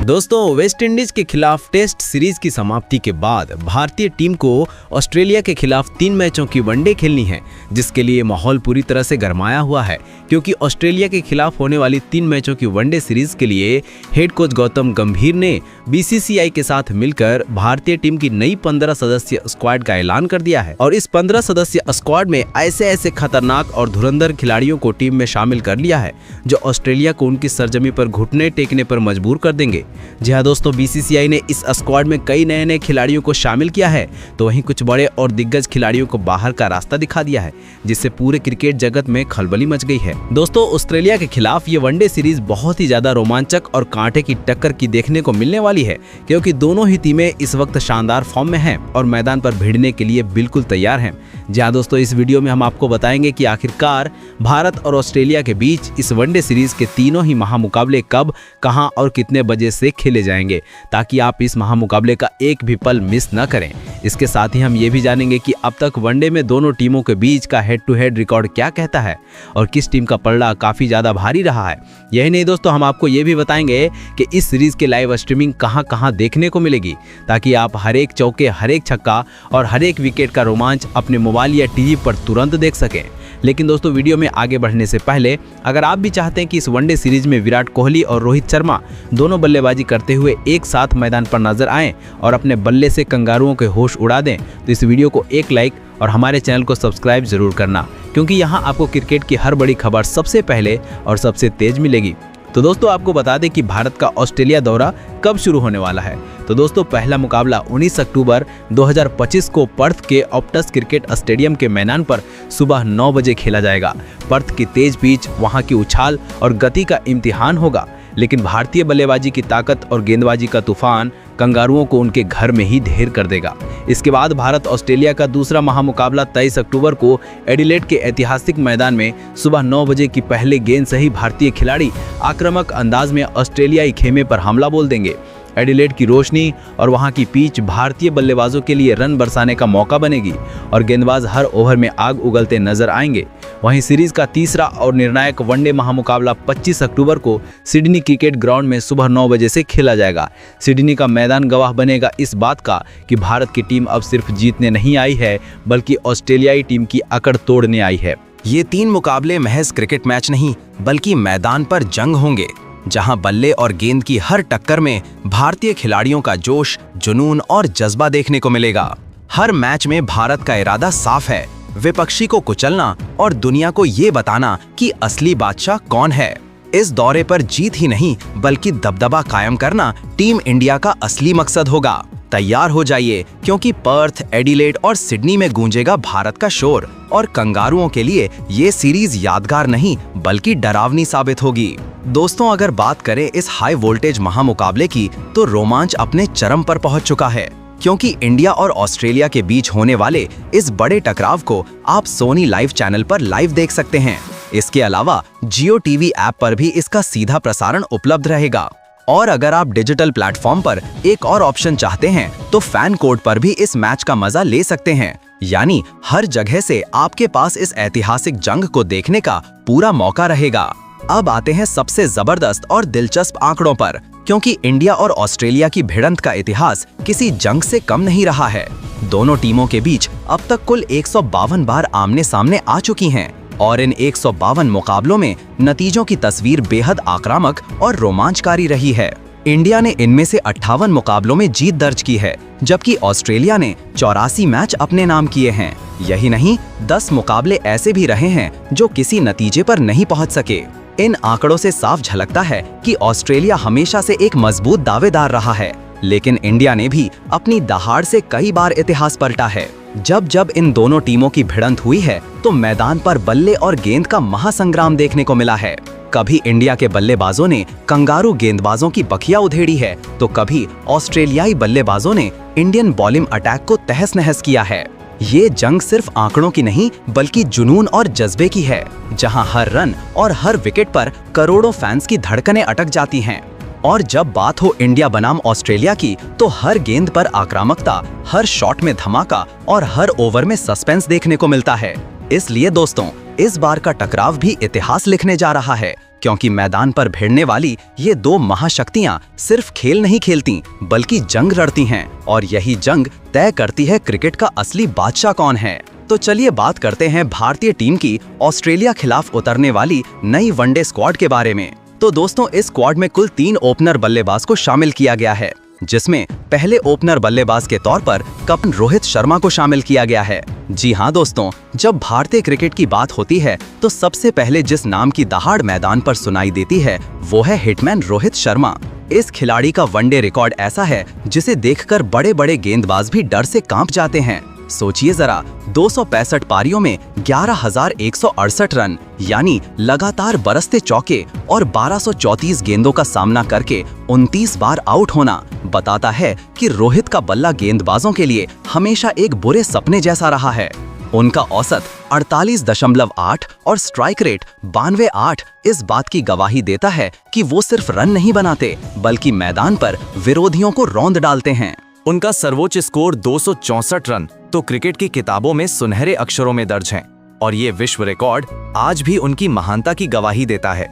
दोस्तों, West Indies के खिलाफ टेस्ट सीरीज की समाप्ति के बाद भारतीय टीम को ऑस्ट्रेलिया के खिलाफ 3 मैचों की वनडे खेलनी है, जिसके लिए माहौल पूरी तरह से गरमाया हुआ है, क्योंकि ऑस्ट्रेलिया के खिलाफ होने वाली 3 मैचों की वनडे सीरीज के लिए हेड कोच गौतम गंभीर ने बीसीसीआई के साथ मिलकर भारतीय टीम की नई 15 सदस्यीय स्क्वाड का ऐलान कर दिया है। और इस 15 सदस्यीय स्क्वाड में ऐसे खतरनाक और धुरंधर खिलाड़ियों को टीम में शामिल कर लिया है, जो ऑस्ट्रेलिया को उनकी सरजमी पर घुटने टेकने पर मजबूर कर देंगे। जी हाँ दोस्तों, बीसीसीआई ने इस स्क्वाड में कई नए खिलाड़ियों को शामिल किया है, तो वहीं कुछ बड़े और दिग्गज खिलाड़ियों को बाहर का रास्ता दिखा दिया है, जिससे पूरे क्रिकेट जगत में खलबली मच गई है। दोस्तों, ऑस्ट्रेलिया के खिलाफ ये वनडे सीरीज बहुत ही ज्यादा रोमांचक और कांटे की टक्कर की देखने को मिलने वाली है, क्योंकि दोनों ही टीमें इस वक्त शानदार फॉर्म में हैं और मैदान पर भिड़ने के लिए बिल्कुल तैयार हैं। जहां दोस्तों, इस वीडियो में हम आपको बताएंगे कि आखिरकार भारत और ऑस्ट्रेलिया के बीच इस वनडे सीरीज के तीनों ही महामुकाबले कब, कहां और कितने बजे से खेले जाएंगे, ताकि आप इस महामुकाबले का एक भी पल मिस न करें। इसके साथ ही हम ये भी जानेंगे कि अब तक वनडे में दोनों टीमों के बीच का हेड टू हेड रिकॉर्ड क्या कहता है और किस टीम का पलड़ा काफी ज्यादा भारी रहा है। यही नहीं दोस्तों, हम आपको ये भी बताएंगे कि इस सीरीज की लाइव स्ट्रीमिंग कहां देखने को मिलेगी, ताकि आप हर एक चौके, हर एक छक्का और हर एक विकेट का रोमांच अपने मोबाइल या टीवी पर तुरंत देख सकें। लेकिन दोस्तों, वीडियो में आगे बढ़ने से पहले अगर आप भी चाहते हैं कि इस वनडे सीरीज में विराट कोहली और रोहित शर्मा दोनों बल्लेबाजी करते हुए एक साथ मैदान पर नजर आएं और अपने बल्ले से कंगारुओं के होश उड़ा दें, तो इस वीडियो को एक लाइक और हमारे चैनल को सब्सक्राइब जरूर करना, क्योंकि यहाँ आपको क्रिकेट की हर बड़ी खबर सबसे पहले और सबसे तेज मिलेगी। तो दोस्तों, आपको बता दें कि भारत का ऑस्ट्रेलिया दौरा कब शुरू होने वाला है। तो दोस्तों, पहला मुकाबला 19 अक्टूबर 2025 को पर्थ के ऑप्टस क्रिकेट स्टेडियम के मैदान पर सुबह 9 बजे खेला जाएगा। पर्थ की तेज पिच, वहां की उछाल और गति का इम्तिहान होगा, लेकिन भारतीय बल्लेबाजी की ताकत और गेंदबाजी का तूफान कंगारुओं को उनके घर में ही ढेर कर देगा। इसके बाद भारत ऑस्ट्रेलिया का दूसरा महामुकाबला 23 अक्टूबर को एडिलेड के ऐतिहासिक मैदान में सुबह 9 बजे की पहले गेंद से ही भारतीय खिलाड़ी आक्रामक अंदाज में ऑस्ट्रेलियाई खेमे पर हमला बोल देंगे। एडिलेड की रोशनी और वहां की पिच भारतीय बल्लेबाजों के लिए रन बरसाने का मौका बनेगी और गेंदबाज हर ओवर में आग उगलते नजर आएंगे। वहीं सीरीज का तीसरा और निर्णायक वनडे महामुकाबला 25 अक्टूबर को सिडनी क्रिकेट ग्राउंड में सुबह 9 बजे से खेला जाएगा। सिडनी का मैदान गवाह बनेगा इस बात का कि भारत की टीम अब सिर्फ जीतने नहीं आई है, बल्कि ऑस्ट्रेलियाई टीम की अकड़ तोड़ने आई है। ये 3 मुकाबले महज क्रिकेट मैच नहीं, बल्कि मैदान पर जंग होंगे, जहां बल्ले और गेंद की हर टक्कर में भारतीय खिलाड़ियों का जोश, जुनून और जज्बा देखने को मिलेगा। हर मैच में भारत का इरादा साफ है, विपक्षी को कुचलना और दुनिया को ये बताना कि असली बादशाह कौन है। इस दौरे पर जीत ही नहीं, बल्कि दबदबा कायम करना टीम इंडिया का असली मकसद होगा। तैयार हो जाइए, क्योंकि पर्थ, एडिलेड और सिडनी में गूंजेगा भारत का शोर और कंगारुओं के लिए ये सीरीज यादगार नहीं, बल्कि डरावनी साबित होगी। दोस्तों, अगर बात करें इस हाई वोल्टेज महामुकाबले की, तो रोमांच अपने चरम पर पहुंच चुका है, क्योंकि इंडिया और ऑस्ट्रेलिया के बीच होने वाले इस बड़े टकराव को आप सोनी लाइव चैनल पर लाइव देख सकते हैं। इसके अलावा जियो टीवी ऐप पर भी इसका सीधा प्रसारण उपलब्ध रहेगा। और अगर आप डिजिटल प्लेटफॉर्म पर एक और ऑप्शन चाहते हैं, तो फैन कोड पर भी इस मैच का मजा ले सकते हैं। यानी हर जगह से आपके पास इस ऐतिहासिक जंग को देखने का पूरा मौका रहेगा। अब आते हैं सबसे जबरदस्त और दिलचस्प आंकड़ों पर, क्योंकि इंडिया और ऑस्ट्रेलिया की भिड़ंत का इतिहास किसी जंग से कम नहीं रहा है। दोनों टीमों के बीच अब तक कुल 152 बार आमने सामने आ चुकी हैं, और इन 152 मुकाबलों में नतीजों की तस्वीर बेहद आक्रामक और रोमांचकारी रही है। इंडिया ने इनमें से 58 मुकाबलों में जीत दर्ज की है, जबकि ऑस्ट्रेलिया ने 84 मैच अपने नाम किए हैं। यही नहीं, 10 मुकाबले ऐसे भी रहे हैं जो किसी नतीजे पर नहीं पहुंच सके। इन आंकड़ों से साफ झलकता है कि ऑस्ट्रेलिया हमेशा से एक मजबूत दावेदार रहा है, लेकिन इंडिया ने भी अपनी दहाड़ से कई बार इतिहास पलटा है। जब इन दोनों टीमों की भिड़ंत हुई है, तो मैदान पर बल्ले और गेंद का महासंग्राम देखने को मिला है। कभी इंडिया के बल्लेबाजों ने कंगारू गेंदबाजों की बखिया उधेड़ी है, तो कभी ऑस्ट्रेलियाई बल्लेबाजों ने इंडियन बॉलिंग अटैक को तहस नहस किया है। ये जंग सिर्फ आंकड़ों की नहीं, बल्कि जुनून और जज्बे की है, जहां हर रन और हर विकेट पर करोड़ों फैंस की धड़कनें अटक जाती हैं। और जब बात हो इंडिया बनाम ऑस्ट्रेलिया की, तो हर गेंद पर आक्रामकता, हर शॉट में धमाका और हर ओवर में सस्पेंस देखने को मिलता है। इसलिए दोस्तों, इस बार का टकराव भी इतिहास लिखने जा रहा है, क्योंकि मैदान पर भिड़ने वाली ये दो महाशक्तियां सिर्फ खेल नहीं खेलती बल्कि जंग लड़ती हैं, और यही जंग तय करती है क्रिकेट का असली बादशाह कौन है। तो चलिए बात करते हैं भारतीय टीम की ऑस्ट्रेलिया खिलाफ उतरने वाली नई वनडे स्क्वाड के बारे में। तो दोस्तों, इस स्क्वाड में कुल 3 ओपनर बल्लेबाज को शामिल किया गया है, जिसमें पहले ओपनर बल्लेबाज के तौर पर कप्तान रोहित शर्मा को शामिल किया गया है। जी हाँ दोस्तों, जब भारतीय क्रिकेट की बात होती है तो सबसे पहले जिस नाम की दहाड़ मैदान पर सुनाई देती है वो है हिटमैन रोहित शर्मा। इस खिलाड़ी का वनडे रिकॉर्ड ऐसा है जिसे देखकर बड़े बड़े गेंदबाज भी डर से कांप जाते हैं। सोचिए जरा, 265 पारियों में 11,168 रन यानी लगातार बरसते चौके और 1234 गेंदों का सामना करके 29 बार आउट होना बताता है कि रोहित का बल्ला गेंदबाजों के लिए हमेशा एक बुरे सपने जैसा रहा है। उनका औसत 48.8 और स्ट्राइक रेट 92.8 इस बात की गवाही देता है कि वो सिर्फ रन नहीं बनाते बल्कि मैदान पर विरोधियों को रौंद डालते हैं। उनका सर्वोच्च स्कोर 264 रन तो क्रिकेट की किताबों में सुनहरे अक्षरों में दर्ज हैं, और ये विश्व रिकॉर्ड आज भी उनकी महानता की गवाही देता है।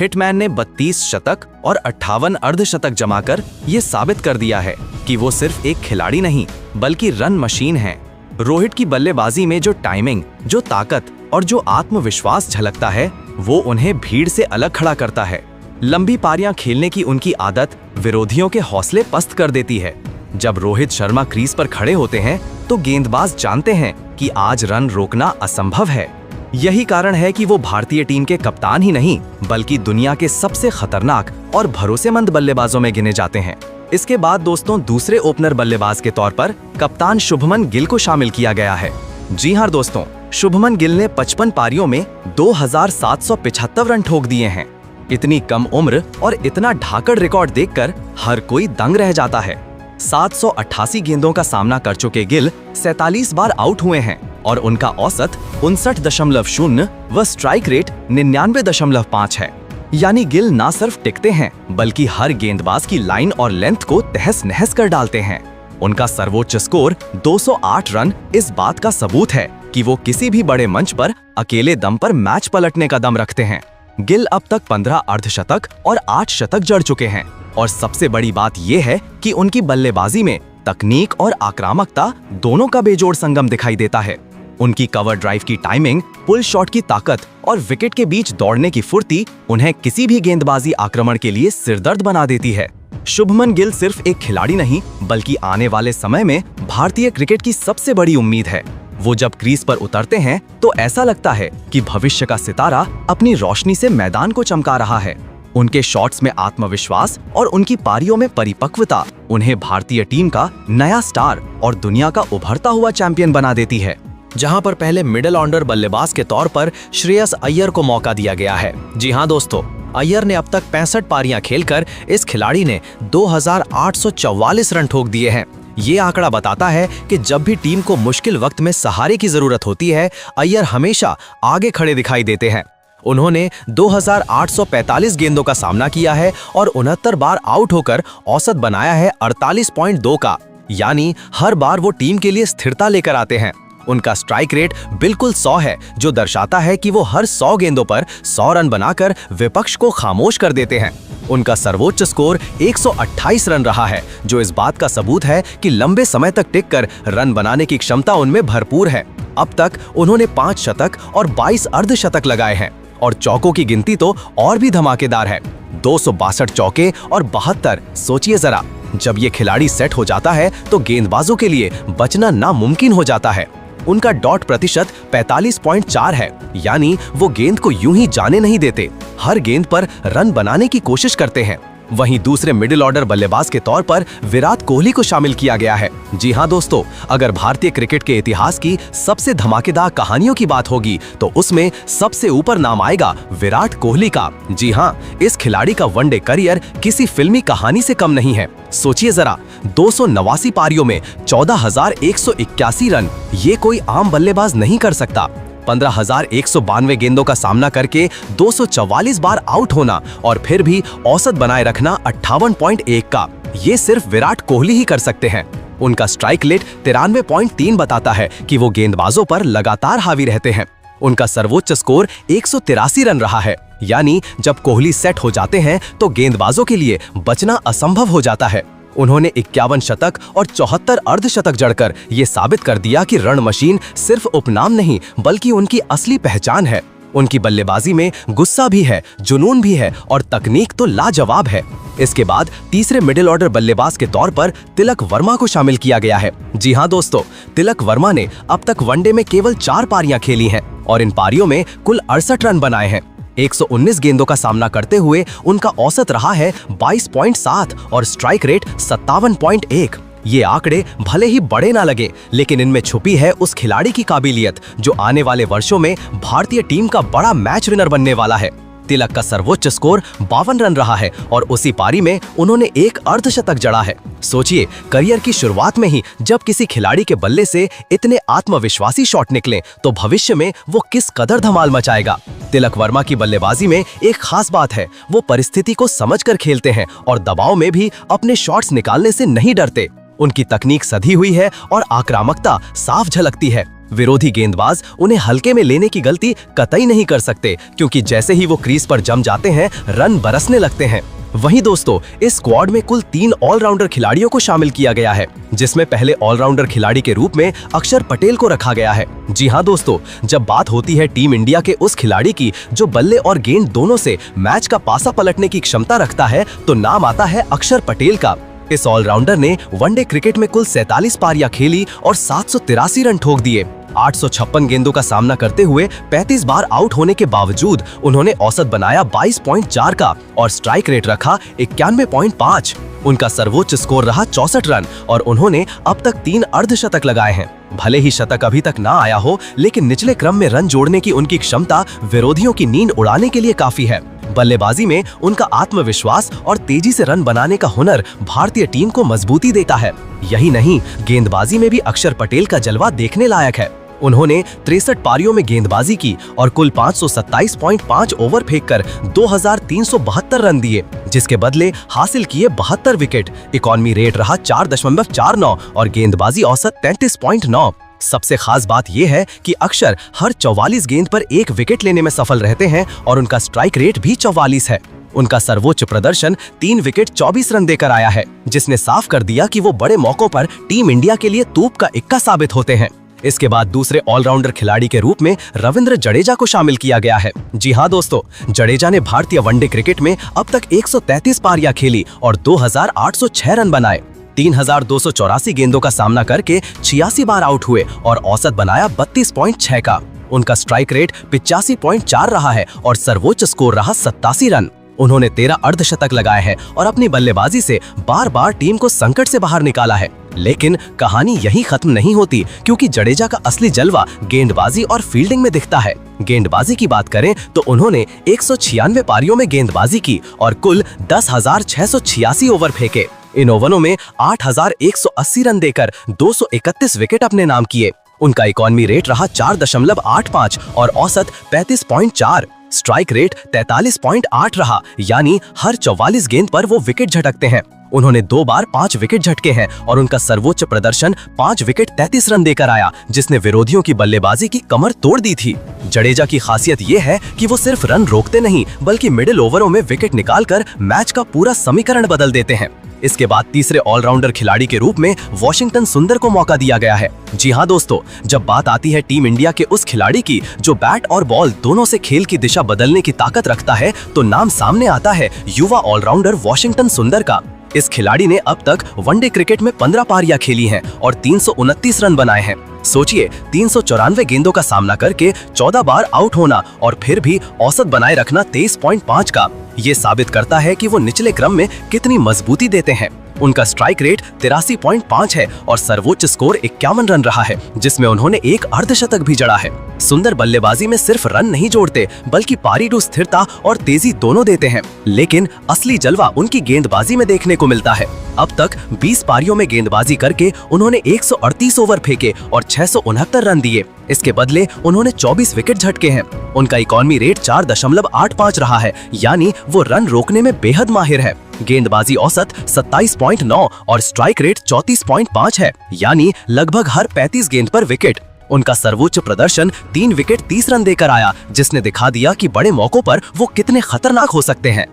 हिटमैन ने 32 शतक और 58 अर्धशतक जमाकर ये साबित कर दिया है कि वो सिर्फ एक खिलाड़ी नहीं बल्कि रन मशीन है। रोहित की बल्लेबाजी में जो टाइमिंग, जो ताकत और जो आत्मविश्वास झलकता है वो उन्हें भीड़ से अलग खड़ा करता है। लंबी पारियां खेलने की उनकी आदत विरोधियों के हौसले पस्त कर देती है। जब रोहित शर्मा क्रीज पर खड़े होते हैं तो गेंदबाज जानते हैं कि आज रन रोकना असंभव है। यही कारण है कि वो भारतीय टीम के कप्तान ही नहीं बल्कि दुनिया के सबसे खतरनाक और भरोसेमंद बल्लेबाजों में गिने जाते हैं। इसके बाद दोस्तों, दूसरे ओपनर बल्लेबाज के तौर पर कप्तान शुभमन गिल को शामिल किया गया है। जी हाँ दोस्तों, शुभमन गिल ने 55 पारियों में 2,775 रन ठोक दिए हैं। इतनी कम उम्र और इतना ढाकड़ रिकॉर्ड देखकर हर कोई दंग रह जाता है। 788 गेंदों का सामना कर चुके गिल 47 बार आउट हुए हैं और उनका औसत 59.0 व स्ट्राइक रेट 99.5 है। यानी गिल ना सिर्फ टिकते हैं बल्कि हर गेंदबाज की लाइन और लेंथ को तहस नहस कर डालते हैं। उनका सर्वोच्च स्कोर 208 रन इस बात का सबूत है कि वो किसी भी बड़े मंच पर अकेले दम पर मैच पलटने का दम रखते हैं। गिल अब तक 15 अर्धशतक और 8 शतक जड़ चुके हैं, और सबसे बड़ी बात यह है कि उनकी बल्लेबाजी में तकनीक और आक्रामकता दोनों का बेजोड़ संगम दिखाई देता है। उनकी कवर ड्राइव की टाइमिंग, पुल शॉट की ताकत और विकेट के बीच दौड़ने की फुर्ती उन्हें किसी भी गेंदबाजी आक्रमण के लिए सिरदर्द बना देती है। शुभमन गिल सिर्फ एक खिलाड़ी नहीं बल्कि आने वाले समय में भारतीय क्रिकेट की सबसे बड़ी उम्मीद है। वो जब क्रीज पर उतरते हैं तो ऐसा लगता है कि भविष्य का सितारा अपनी रोशनी से मैदान को चमका रहा है। उनके शॉट्स में आत्मविश्वास और उनकी पारियों में परिपक्वता उन्हें भारतीय टीम का नया स्टार और दुनिया का उभरता हुआ चैंपियन बना देती है। जहां पर पहले मिडिल ऑर्डर बल्लेबाज के तौर पर श्रेयस अय्यर को मौका दिया गया है। जी हां दोस्तों, अय्यर ने अब तक 65 पारियां खेलकर इस खिलाड़ी ने 2,844 रन ठोक दिए हैं। ये आंकड़ा बताता है कि जब भी टीम को मुश्किल वक्त में सहारे की जरूरत होती है, अय्यर हमेशा आगे खड़े दिखाई देते हैं। उन्होंने 2,845 गेंदों का सामना किया है और 69 बार आउट होकर औसत बनाया है 48.2 का, यानी हर बार वो टीम के लिए स्थिरता लेकर आते हैं। उनका स्ट्राइक रेट बिल्कुल 100 है, जो दर्शाता है कि वो हर 100 गेंदों पर 100 रन बनाकर विपक्ष को खामोश कर देते हैं। उनका सर्वोच्च स्कोर 128 रन रहा है, जो इस बात का सबूत है कि लंबे समय तक टिककर रन बनाने की क्षमता उनमें भरपूर है। अब तक उन्होंने 5 शतक और 22 अर्धशतक लगाए हैं, और चौकों की गिनती तो और भी धमाकेदार है, 262 चौके और 72। सोचिए जरा, जब ये खिलाड़ी सेट हो जाता है तो गेंदबाजों के लिए बचना नामुमकिन हो जाता है। उनका डॉट प्रतिशत 45.4 है, यानी वो गेंद को यूं ही जाने नहीं देते, हर गेंद पर रन बनाने की कोशिश करते हैं। वहीं दूसरे मिडिल ऑर्डर बल्लेबाज के तौर पर विराट कोहली को शामिल किया गया है। जी हां दोस्तों, अगर भारतीय क्रिकेट के इतिहास की सबसे धमाकेदार कहानियों की बात होगी तो उसमें सबसे ऊपर नाम आएगा विराट कोहली का। जी हां, इस खिलाड़ी का वनडे करियर किसी फिल्मी कहानी से कम नहीं है। सोचिए जरा, 289 पारियों में 14,181 रन, ये कोई आम बल्लेबाज नहीं कर सकता। 15,192 गेंदों का सामना करके 244 बार आउट होना और फिर भी औसत बनाए रखना 58.1 का, ये सिर्फ विराट कोहली ही कर सकते हैं। उनका स्ट्राइक रेट 93.3 बताता है कि वो गेंदबाजों पर लगातार हावी रहते हैं। उनका सर्वोच्च स्कोर 183 रन रहा है। यानी जब कोहली सेट हो जाते हैं तो गेंदबाजों के लिए बचना असंभव हो जाता है। उन्होंने 51 शतक और 74 अर्धशतक जड़कर ये साबित कर दिया कि रण मशीन सिर्फ उपनाम नहीं बल्कि उनकी असली पहचान है। उनकी बल्लेबाजी में गुस्सा भी है, जुनून भी है और तकनीक तो लाजवाब है। इसके बाद तीसरे मिडिल ऑर्डर बल्लेबाज के तौर पर तिलक वर्मा को शामिल किया गया है। जी हां दोस्तों, तिलक वर्मा ने अब तक वनडे में केवल 4 पारियां खेली हैं और इन पारियों में कुल 68 रन बनाए हैं। 119 गेंदों का सामना करते हुए उनका औसत रहा है 22.7 और स्ट्राइक रेट 57.1। ये आंकड़े भले ही बड़े ना लगे, लेकिन इनमें छुपी है उस खिलाड़ी की काबिलियत जो आने वाले वर्षों में भारतीय टीम का बड़ा मैच विनर बनने वाला है। तिलक का सर्वोच्च स्कोर 52 रन रहा है और उसी पारी में उन्होंने एक अर्धशतक जड़ा है। सोचिए, करियर की शुरुआत में ही जब किसी खिलाड़ी के बल्ले से इतने आत्मविश्वासी शॉट निकले तो भविष्य में वो किस कदर धमाल मचाएगा। तिलक वर्मा की बल्लेबाजी में एक खास बात है, वो परिस्थिति को समझकर खेलते हैं और दबाव में भी अपने शॉट्स निकालने से नहीं डरते। उनकी तकनीक सधी हुई है और आक्रामकता साफ झलकती है। विरोधी गेंदबाज उन्हें हल्के में लेने की गलती कतई नहीं कर सकते, क्योंकि जैसे ही वो क्रीज पर जम जाते हैं रन बरसने लगते हैं। वहीं दोस्तों, इस स्क्वाड में कुल 3 ऑलराउंडर खिलाड़ियों को शामिल किया गया है, जिसमें पहले ऑलराउंडर खिलाड़ी के रूप में अक्षर पटेल को रखा गया है। जी हां दोस्तों, जब बात होती है टीम इंडिया के उस खिलाड़ी की जो बल्ले और गेंद दोनों से मैच का पासा पलटने की क्षमता रखता है, तो नाम आता है अक्षर पटेल का। इस ऑलराउंडर ने वनडे क्रिकेट में कुल 47 पारियां खेली और 783 रन ठोक दिए। 856 गेंदों का सामना करते हुए 35 बार आउट होने के बावजूद उन्होंने औसत बनाया 22.4 का और स्ट्राइक रेट रखा 91.5। उनका सर्वोच्च स्कोर रहा 64 रन और उन्होंने अब तक 3 अर्धशतक लगाए हैं। भले ही शतक अभी तक ना आया हो, लेकिन निचले क्रम में रन जोड़ने की उनकी क्षमता विरोधियों की नींद उड़ाने के लिए काफी है। बल्लेबाजी में उनका आत्मविश्वास और तेजी से रन बनाने का हुनर भारतीय टीम को मजबूती देता है। यही नहीं, गेंदबाजी में भी अक्षर पटेल का जलवा देखने लायक है। उन्होंने 63 पारियों में गेंदबाजी की और कुल 527.5 ओवर फेंककर 2372 रन दिए, जिसके बदले हासिल किए 72 विकेट। इकॉनमी रेट रहा 4.49 और गेंदबाजी औसत 33.9। सबसे खास बात यह है कि अक्षर हर 44 गेंद पर 1 विकेट लेने में सफल रहते हैं और उनका स्ट्राइक रेट भी 44 है। उनका सर्वोच्च प्रदर्शन 3 विकेट 24 रन देकर आया है, जिसने साफ कर दिया कि वो बड़े मौकों पर टीम इंडिया के लिए तूप का इक्का साबित होते हैं। इसके बाद दूसरे ऑलराउंडर खिलाड़ी के रूप में रविंद्र जडेजा को शामिल किया गया है। जी हां दोस्तों, जडेजा ने भारतीय वनडे क्रिकेट में अब तक 133 पारियां खेली और 2806 रन बनाए। 3284 गेंदों का सामना करके 86 बार आउट हुए और औसत बनाया 32.6 का। उनका स्ट्राइक रेट 85.4 रहा है और सर्वोच्च स्कोर रहा 87 रन। उन्होंने 13 अर्धशतक लगाए हैं और अपनी बल्लेबाजी से बार बार टीम को संकट से बाहर निकाला है। लेकिन कहानी यहीं खत्म नहीं होती, क्योंकि जडेजा का असली जलवा गेंदबाजी और फील्डिंग में दिखता है। गेंदबाजी की बात करें तो उन्होंने 196 पारियों में गेंदबाजी की और कुल 10,686 ओवर फेंके। इन ओवरों में 8,180 रन देकर 231 विकेट अपने नाम किए। उनका इकॉनमी रेट रहा 4.85 और औसत 35.4। स्ट्राइक रेट 43.8 रहा, यानी हर 44 गेंद पर वो विकेट झटकते हैं। उन्होंने 2 बार 5 विकेट झटके हैं और उनका सर्वोच्च प्रदर्शन 5 विकेट 33 रन देकर आया, जिसने विरोधियों की बल्लेबाजी की कमर तोड़ दी थी। जडेजा की खासियत ये है कि वो सिर्फ रन रोकते नहीं, बल्कि मिडिल ओवरों में विकेट निकालकर मैच का पूरा समीकरण बदल देते हैं। इसके बाद तीसरे ऑलराउंडर खिलाड़ी के रूप में वॉशिंगटन सुंदर को मौका दिया गया है। जी हां दोस्तों, जब बात आती है टीम इंडिया के उस खिलाड़ी की जो बैट और बॉल दोनों से खेल की दिशा बदलने की ताकत रखता है, तो नाम सामने आता है युवा ऑलराउंडर वॉशिंगटन सुंदर का। इस खिलाड़ी ने अब तक वनडे क्रिकेट में 15 पारियां खेली हैं और 329 रन बनाए हैं। सोचिए, 394 गेंदों का सामना करके 14 बार आउट होना और फिर भी औसत बनाए रखना 23.5 का। ये साबित करता है कि वो निचले क्रम में कितनी मजबूती देते हैं। उनका स्ट्राइक रेट 83.5 है और सर्वोच्च स्कोर 51 रन रहा है, जिसमें उन्होंने एक अर्धशतक भी जड़ा है। सुंदर बल्लेबाजी में सिर्फ रन नहीं जोड़ते, बल्कि पारी टू स्थिरता और तेजी दोनों देते हैं। लेकिन असली जलवा उनकी गेंदबाजी में देखने को मिलता है। अब तक 20 पारियों में गेंदबाजी करके उन्होंने 138 ओवर फेंके और 669 रन दिए। इसके बदले उन्होंने 24 विकेट झटके हैं। उनका इकॉनमी रेट 4.85 रहा है, यानी वो रन रोकने में बेहद माहिर है। गेंदबाजी औसत 27.9 और स्ट्राइक रेट 34.5 है, यानी लगभग हर 35 गेंद पर विकेट। उनका सर्वोच्च प्रदर्शन 3 विकेट 30 रन देकर आया, जिसने दिखा दिया कि बड़े मौकों पर वो कितने खतरनाक हो सकते हैं।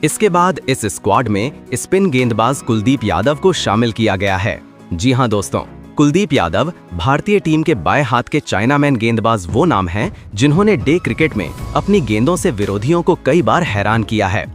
इसके बाद इस स्क्वाड में स्पिन गेंदबाज कुलदीप यादव को शामिल किया गया है। जी हां दोस्तों, कुलदीप यादव भारतीय टीम के बाएं हाथ के चाइनामैन गेंदबाज वो नाम हैं जिन्होंने डे क्रिकेट में अपनी गेंदों से विरोधियों को कई बार हैरान किया है।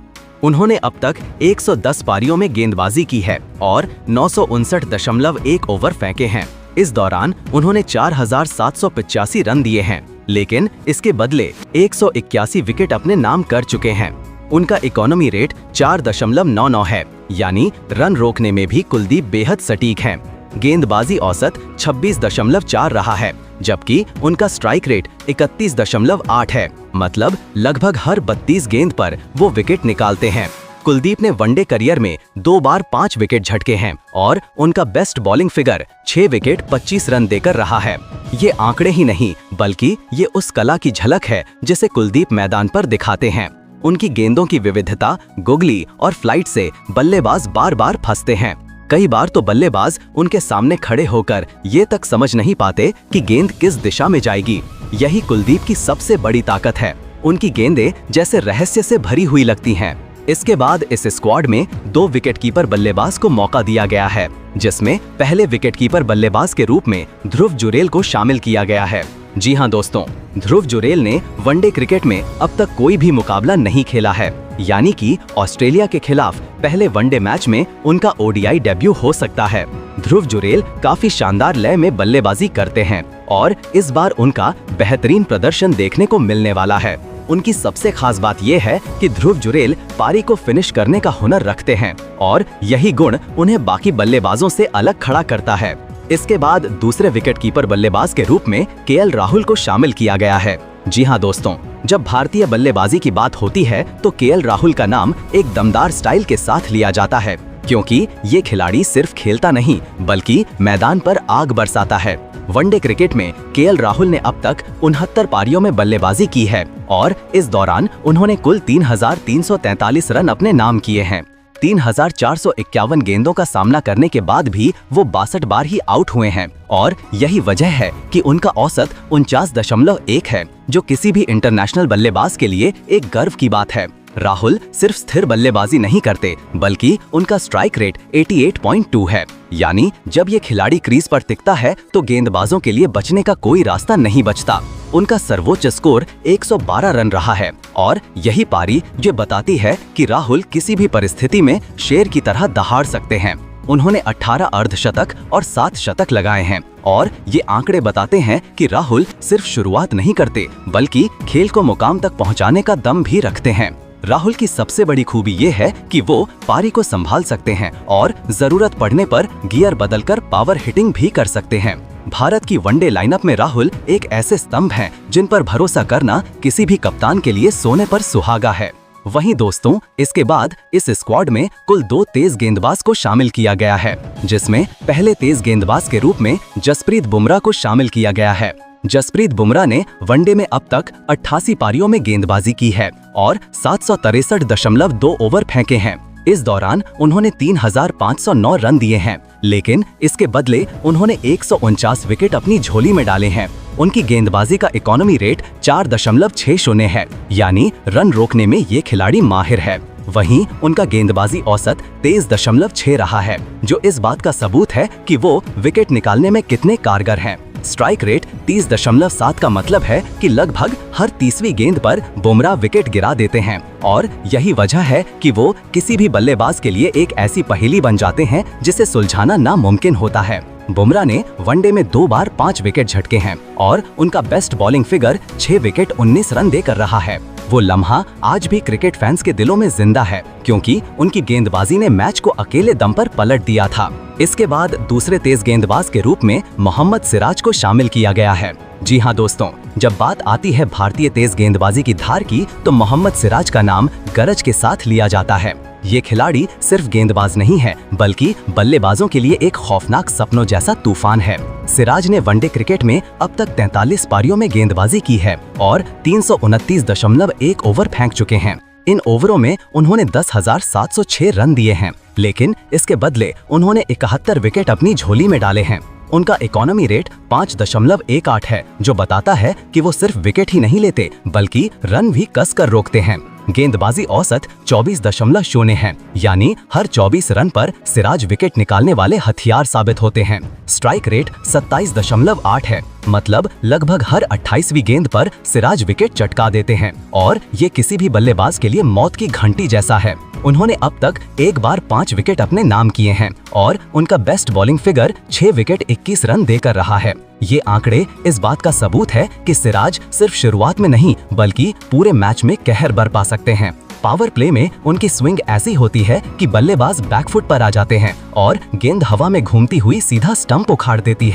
उन्होंने अब तक 110 पारियों में गेंदबाजी की है और 959.1 ओवर फेंके हैं। इस दौरान उन्होंने 4785 रन दिए हैं, लेकिन इसके बदले 181 विकेट अपने नाम कर चुके हैं। उनका इकोनॉमी रेट 4.99 है, यानी रन रोकने में भी कुलदीप बेहद सटीक हैं। गेंदबाजी औसत 26.4 रहा है, जबकि उनका स्ट्राइक रेट 31.8 है, मतलब लगभग हर 32 गेंद पर वो विकेट निकालते हैं। कुलदीप ने वनडे करियर में 2 बार 5 विकेट झटके हैं और उनका best bowling figure 6 wicket 25 run देकर रहा है। ये आंकड़े ही नहीं, बल्कि ये उस कला की झलक है जिसे कुलदीप मैदान पर दिखाते हैं। उनकी गेंदों की विविधता, गुगली और फ्लाइट से बल्लेबाज बार बार फंसते हैं। कई बार तो बल्लेबाज उनके सामने खड़े होकर ये तक समझ नहीं पाते कि गेंद किस दिशा में जाएगी। यही कुलदीप की सबसे बड़ी ताकत है। उनकी गेंदें जैसे रहस्य से भरी हुई लगती हैं। इसके बाद इस स्क्वाड में 2 विकेटकीपर बल्लेबाज को मौका दिया गया है, जिसमें पहले विकेटकीपर बल्लेबाज के रूप में ध्रुव जुरेल को शामिल किया गया है। जी हां दोस्तों, ध्रुव जुरेल ने वनडे क्रिकेट में अब तक कोई भी मुकाबला नहीं खेला है, यानी कि ऑस्ट्रेलिया के खिलाफ पहले वनडे मैच में उनका ओडीआई डेब्यू हो सकता है। ध्रुव जुरेल काफी शानदार लय में बल्लेबाजी करते हैं और इस बार उनका बेहतरीन प्रदर्शन देखने को मिलने वाला है। उनकी सबसे खास बात यह है कि ध्रुव जुरेल पारी को फिनिश करने का हुनर रखते हैं और यही गुण उन्हें बाकी बल्लेबाजों से अलग खड़ा करता है। इसके बाद दूसरे विकेटकीपर बल्लेबाज के रूप में केएल राहुल को शामिल किया गया है। जी हां दोस्तों, जब भारतीय बल्लेबाजी की बात होती है तो केएल राहुल का नाम एक दमदार स्टाइल के साथ लिया जाता है, क्योंकि ये खिलाड़ी सिर्फ खेलता नहीं बल्कि मैदान पर आग बरसाता है। वनडे क्रिकेट में केएल राहुल ने अब तक 69 पारियों में बल्लेबाजी की है और इस दौरान उन्होंने कुल 3343 रन अपने नाम किए हैं। 3451 गेंदों का सामना करने के बाद भी वो 62 बार ही आउट हुए हैं और यही वजह है कि उनका औसत 49.1 है, जो किसी भी इंटरनेशनल बल्लेबाज के लिए एक गर्व की बात है। राहुल सिर्फ स्थिर बल्लेबाजी नहीं करते, बल्कि उनका स्ट्राइक रेट 88.2 है, यानी जब ये खिलाड़ी क्रीज पर टिकता है तो गेंदबाजों के लिए बचने का कोई रास्ता नहीं बचता। उनका सर्वोच्च स्कोर 112 रन रहा है और यही पारी जो बताती है कि राहुल किसी भी परिस्थिति में शेर की तरह दहाड़ सकते हैं। उन्होंने 18 अर्धशतक और 7 शतक लगाए हैं और ये आंकड़े बताते हैं कि राहुल सिर्फ शुरुआत नहीं करते बल्कि खेल को मुकाम तक पहुंचाने का दम भी रखते हैं। राहुल की सबसे बड़ी खूबी ये है कि वो पारी को संभाल सकते हैं और जरूरत पड़ने पर गियर बदलकर पावर हिटिंग भी कर सकते हैं। भारत की वनडे लाइनअप में राहुल एक ऐसे स्तंभ हैं जिन पर भरोसा करना किसी भी कप्तान के लिए सोने पर सुहागा है। वहीं दोस्तों, इसके बाद इस स्क्वाड में कुल 2 तेज गेंदबाज को शामिल किया गया है, जिसमें पहले तेज गेंदबाज के रूप में जसप्रीत बुमराह को शामिल किया गया है। जसप्रीत बुमराह ने वनडे में अब तक 88 पारियों में गेंदबाजी की है और 763.2 ओवर फेंके हैं। इस दौरान उन्होंने 3509 रन दिए हैं, लेकिन इसके बदले उन्होंने 149 विकेट अपनी झोली में डाले हैं। उनकी गेंदबाजी का इकोनॉमी रेट 4.60 है, यानी रन रोकने में ये खिलाड़ी माहिर है। वहीं उनका गेंदबाजी औसत 23.6 रहा है, जो इस बात का सबूत है कि वो विकेट निकालने में कितने कारगर हैं। स्ट्राइक रेट 30.7 का मतलब है कि लगभग हर 30वीं गेंद पर बुमराह विकेट गिरा देते हैं और यही वजह है कि वो किसी भी बल्लेबाज के लिए एक ऐसी पहेली बन जाते हैं जिसे सुलझाना नामुमकिन होता है। बुमराह ने वनडे में 2 बार 5 विकेट झटके हैं और उनका best bowling figure 6 wicket 19 run देकर रहा है। वो लम्हा आज भी क्रिकेट फैंस के दिलों में जिंदा है, क्योंकि उनकी गेंदबाजी ने मैच को अकेले दम पर पलट दिया था। इसके बाद दूसरे तेज गेंदबाज के रूप में मोहम्मद सिराज को शामिल किया गया है। जी हां दोस्तों, जब बात आती है भारतीय तेज गेंदबाजी की धार की, तो मोहम्मद सिराज का नाम गरज के साथ लिया जाता है। ये खिलाड़ी सिर्फ गेंदबाज नहीं है, बल्कि बल्लेबाजों के लिए एक खौफनाक सपनों जैसा तूफान है। सिराज ने वनडे क्रिकेट में अब तक 43 पारियों में गेंदबाजी की है और 329.1 ओवर फेंक चुके हैं। इन ओवरों में उन्होंने 10,706 रन दिए हैं, लेकिन इसके बदले उन्होंने 71 विकेट अपनी झोली में डाले हैं। उनका इकोनॉमी रेट 5.18 है, जो बताता है कि वो सिर्फ विकेट ही नहीं लेते बल्कि रन भी कसकर रोकते हैं। गेंदबाजी औसत 24.0 है, यानी हर 24 रन पर सिराज विकेट निकालने वाले हथियार साबित होते हैं। स्ट्राइक रेट 27.8 है, मतलब लगभग हर 28वीं गेंद पर सिराज विकेट चटका देते हैं और ये किसी भी बल्लेबाज के लिए मौत की घंटी जैसा है। उन्होंने अब तक एक बार 5 विकेट अपने नाम किए हैं और उनका best bowling figure 6 wicket 21 run देकर रहा है। ये आंकड़े इस बात का सबूत है कि सिराज सिर्फ शुरुआत में नहीं बल्कि पूरे मैच में कहर बरपा सकते हैं। पावर प्ले में उनकी स्विंग ऐसी होती है कि बल्लेबाज बैकफुट पर आ जाते हैं और गेंद हवा में घूमती हुई सीधा स्टंप उखाड़ देती है।